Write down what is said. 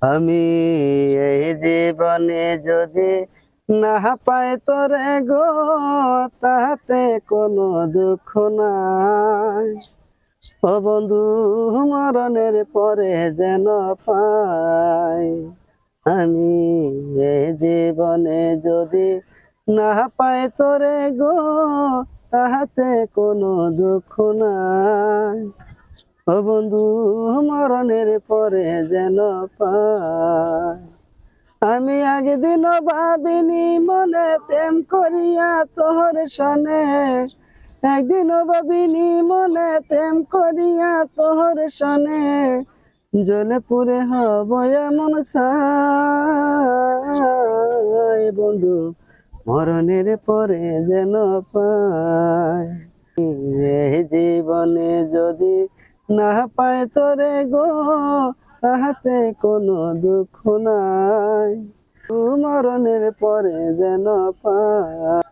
আমি এই জীবনে যদি না পাই তোরে গো, তাতে কোনো দুঃখ নাই। ও বন্ধু, মরণের পরে যেন পাই। আমি এই জীবনে যদি না পাই তোরে গো, তাহাতে কোনো দুঃখ নাই। ও বন্ধু, মরণের পরে যেন পাই। আমি একদিন ভাবিনি মনে প্রেম করিয়া তোর সনে, একদিন ভাবিনি মনে প্রেম করিয়া তোর সনে, জ্বলে পুড়ে হব এমন ছাই। বন্ধু, মরণের পরে যেন পাই। এই জীবনে যদি না পাই তোরে গো, তাহাতে কোনো দুঃখ নাই। মরণের পরে যেন পাই।